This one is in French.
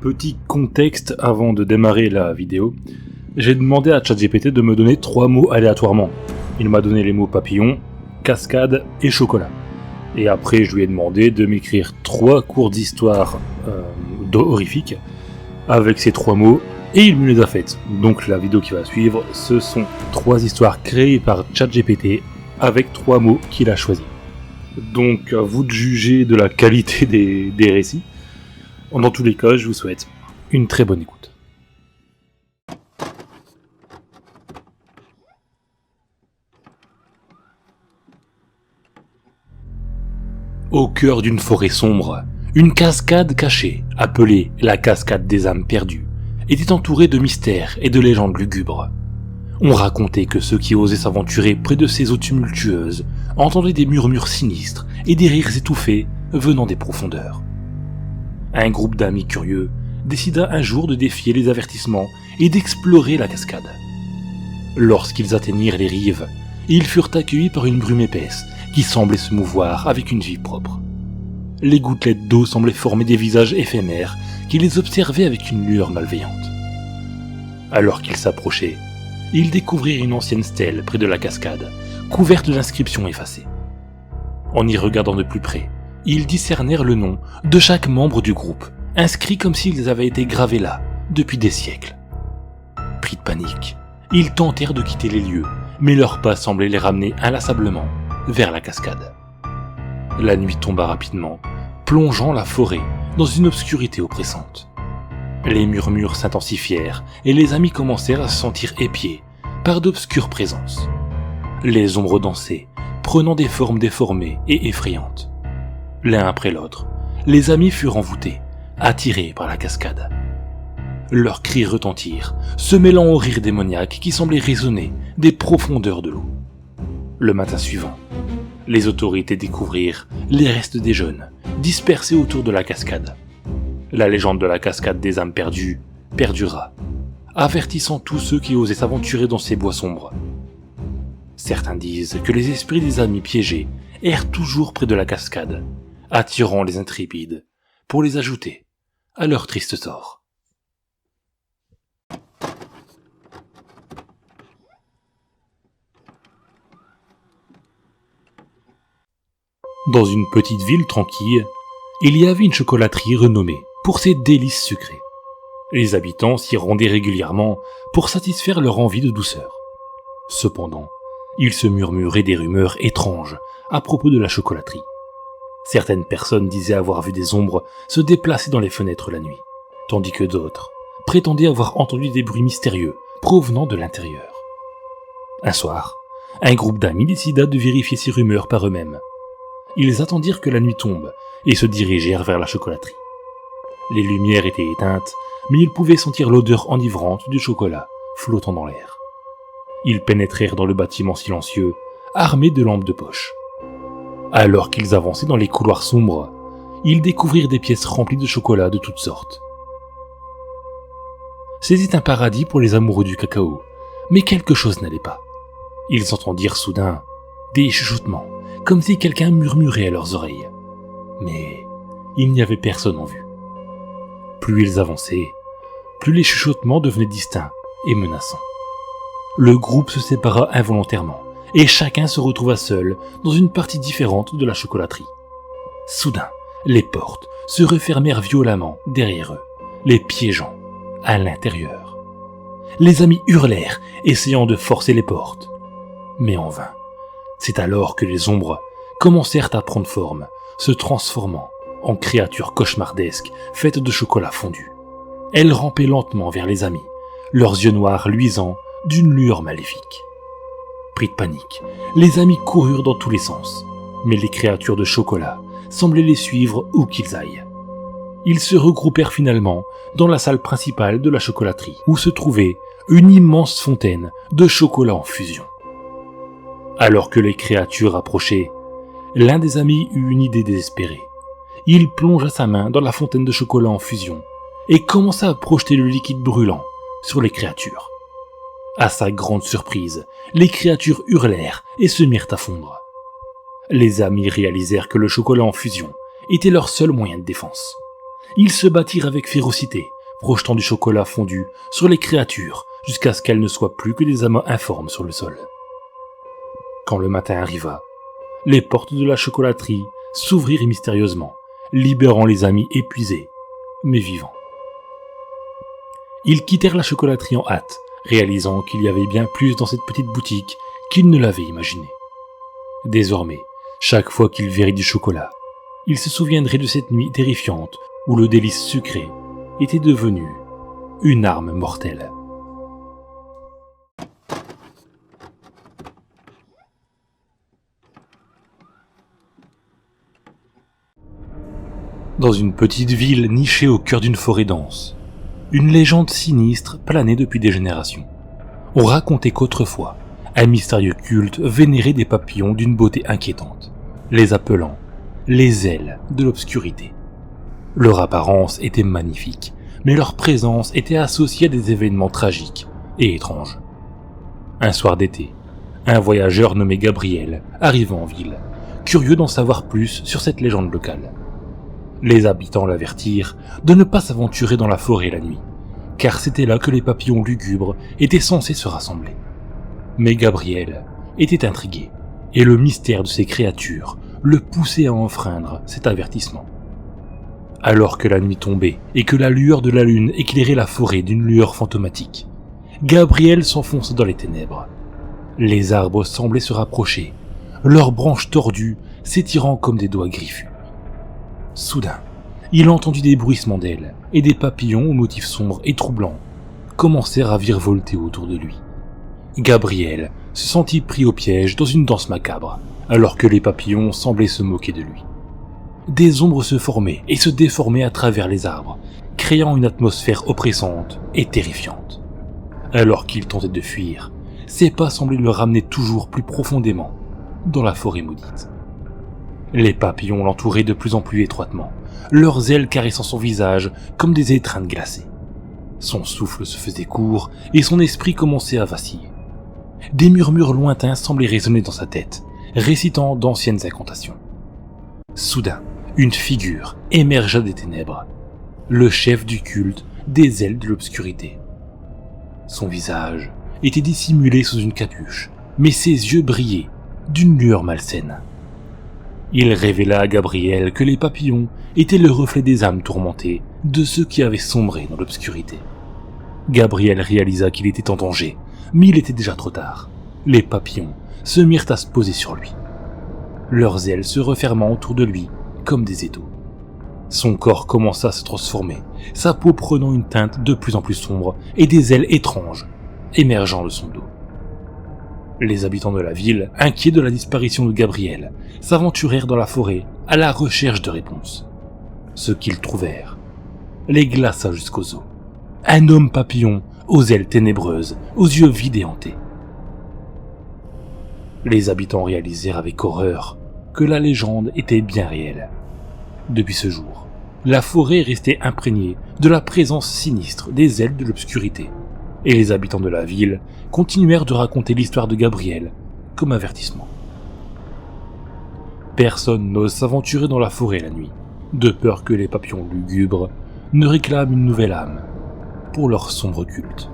Petit contexte avant de démarrer la vidéo. J'ai demandé à ChatGPT de me donner 3 mots aléatoirement. Il m'a donné les mots papillon, cascade et chocolat. Et après je lui ai demandé de m'écrire 3 cours d'histoire horrifiques avec ces 3 mots et il me les a faites. Donc la vidéo qui va suivre, ce sont 3 histoires créées par ChatGPT avec 3 mots qu'il a choisis. Donc à vous de juger de la qualité des récits. Dans tous les cas, je vous souhaite une très bonne écoute. Au cœur d'une forêt sombre, une cascade cachée, appelée la cascade des âmes perdues, était entourée de mystères et de légendes lugubres. On racontait que ceux qui osaient s'aventurer près de ces eaux tumultueuses entendaient des murmures sinistres et des rires étouffés venant des profondeurs. Un groupe d'amis curieux décida un jour de défier les avertissements et d'explorer la cascade. Lorsqu'ils atteignirent les rives, ils furent accueillis par une brume épaisse qui semblait se mouvoir avec une vie propre. Les gouttelettes d'eau semblaient former des visages éphémères qui les observaient avec une lueur malveillante. Alors qu'ils s'approchaient, ils découvrirent une ancienne stèle près de la cascade, couverte d'inscriptions effacées. En y regardant de plus près, ils discernèrent le nom de chaque membre du groupe, inscrit comme s'ils avaient été gravés là depuis des siècles. Pris de panique, ils tentèrent de quitter les lieux, mais leurs pas semblaient les ramener inlassablement vers la cascade. La nuit tomba rapidement, plongeant la forêt dans une obscurité oppressante. Les murmures s'intensifièrent et les amis commencèrent à se sentir épiés par d'obscures présences. Les ombres dansaient, prenant des formes déformées et effrayantes. L'un après l'autre, les amis furent envoûtés, attirés par la cascade. Leurs cris retentirent, se mêlant aux rires démoniaques qui semblaient résonner des profondeurs de l'eau. Le matin suivant, les autorités découvrirent les restes des jeunes, dispersés autour de la cascade. La légende de la cascade des âmes perdues perdura, avertissant tous ceux qui osaient s'aventurer dans ces bois sombres. Certains disent que les esprits des amis piégés errent toujours près de la cascade, attirant les intrépides pour les ajouter à leur triste sort. Dans une petite ville tranquille, il y avait une chocolaterie renommée pour ses délices sucrées. Les habitants s'y rendaient régulièrement pour satisfaire leur envie de douceur. Cependant, il se murmurait des rumeurs étranges à propos de la chocolaterie. Certaines personnes disaient avoir vu des ombres se déplacer dans les fenêtres la nuit, tandis que d'autres prétendaient avoir entendu des bruits mystérieux provenant de l'intérieur. Un soir, un groupe d'amis décida de vérifier ces rumeurs par eux-mêmes. Ils attendirent que la nuit tombe et se dirigèrent vers la chocolaterie. Les lumières étaient éteintes, mais ils pouvaient sentir l'odeur enivrante du chocolat flottant dans l'air. Ils pénétrèrent dans le bâtiment silencieux, armés de lampes de poche. Alors qu'ils avançaient dans les couloirs sombres, ils découvrirent des pièces remplies de chocolat de toutes sortes. C'était un paradis pour les amoureux du cacao, mais quelque chose n'allait pas. Ils entendirent soudain des chuchotements, comme si quelqu'un murmurait à leurs oreilles. Mais il n'y avait personne en vue. Plus ils avançaient, plus les chuchotements devenaient distincts et menaçants. Le groupe se sépara involontairement, et chacun se retrouva seul dans une partie différente de la chocolaterie. Soudain, les portes se refermèrent violemment derrière eux, les piégeant à l'intérieur. Les amis hurlèrent, essayant de forcer les portes, mais en vain. C'est alors que les ombres commencèrent à prendre forme, se transformant en créatures cauchemardesques faites de chocolat fondu. Elles rampaient lentement vers les amis, leurs yeux noirs luisants d'une lueur maléfique. Pris de panique, les amis coururent dans tous les sens, mais les créatures de chocolat semblaient les suivre où qu'ils aillent. Ils se regroupèrent finalement dans la salle principale de la chocolaterie, où se trouvait une immense fontaine de chocolat en fusion. Alors que les créatures approchaient, l'un des amis eut une idée désespérée. Il plongea sa main dans la fontaine de chocolat en fusion et commença à projeter le liquide brûlant sur les créatures. À sa grande surprise, les créatures hurlèrent et se mirent à fondre. Les amis réalisèrent que le chocolat en fusion était leur seul moyen de défense. Ils se battirent avec férocité projetant du chocolat fondu sur les créatures jusqu'à ce qu'elles ne soient plus que des amas informes sur le sol. Quand le matin arriva, les portes de la chocolaterie s'ouvrirent mystérieusement, libérant les amis épuisés, mais vivants. Ils quittèrent la chocolaterie en hâte, réalisant qu'il y avait bien plus dans cette petite boutique qu'ils ne l'avaient imaginé. Désormais, chaque fois qu'ils verraient du chocolat, ils se souviendraient de cette nuit terrifiante où le délice sucré était devenu une arme mortelle. Dans une petite ville nichée au cœur d'une forêt dense, une légende sinistre planait depuis des générations. On racontait qu'autrefois, un mystérieux culte vénérait des papillons d'une beauté inquiétante, les appelant les ailes de l'obscurité. Leur apparence était magnifique, mais leur présence était associée à des événements tragiques et étranges. Un soir d'été, un voyageur nommé Gabriel arriva en ville, curieux d'en savoir plus sur cette légende locale. Les habitants l'avertirent de ne pas s'aventurer dans la forêt la nuit, car c'était là que les papillons lugubres étaient censés se rassembler. Mais Gabriel était intrigué, et le mystère de ces créatures le poussait à enfreindre cet avertissement. Alors que la nuit tombait et que la lueur de la lune éclairait la forêt d'une lueur fantomatique, Gabriel s'enfonça dans les ténèbres. Les arbres semblaient se rapprocher, leurs branches tordues s'étirant comme des doigts griffus. Soudain, il entendit des bruissements d'ailes, et des papillons aux motifs sombres et troublants commencèrent à virevolter autour de lui. Gabriel se sentit pris au piège dans une danse macabre, alors que les papillons semblaient se moquer de lui. Des ombres se formaient et se déformaient à travers les arbres, créant une atmosphère oppressante et terrifiante. Alors qu'il tentait de fuir, ses pas semblaient le ramener toujours plus profondément dans la forêt maudite. Les papillons l'entouraient de plus en plus étroitement, leurs ailes caressant son visage comme des étreintes glacées. Son souffle se faisait court et son esprit commençait à vaciller. Des murmures lointains semblaient résonner dans sa tête, récitant d'anciennes incantations. Soudain, une figure émergea des ténèbres, le chef du culte des ailes de l'obscurité. Son visage était dissimulé sous une capuche, mais ses yeux brillaient d'une lueur malsaine. Il révéla à Gabriel que les papillons étaient le reflet des âmes tourmentées de ceux qui avaient sombré dans l'obscurité. Gabriel réalisa qu'il était en danger, mais il était déjà trop tard. Les papillons se mirent à se poser sur lui, leurs ailes se refermant autour de lui comme des étaux. Son corps commença à se transformer, sa peau prenant une teinte de plus en plus sombre et des ailes étranges émergeant de son dos. Les habitants de la ville, inquiets de la disparition de Gabriel, s'aventurèrent dans la forêt à la recherche de réponses. Ce qu'ils trouvèrent les glaça jusqu'aux os. Un homme papillon aux ailes ténébreuses, aux yeux vides et hantés. Les habitants réalisèrent avec horreur que la légende était bien réelle. Depuis ce jour, la forêt restait imprégnée de la présence sinistre des ailes de l'obscurité, et les habitants de la ville continuèrent de raconter l'histoire de Gabriel comme avertissement. Personne n'ose s'aventurer dans la forêt la nuit, de peur que les papillons lugubres ne réclament une nouvelle âme pour leur sombre culte.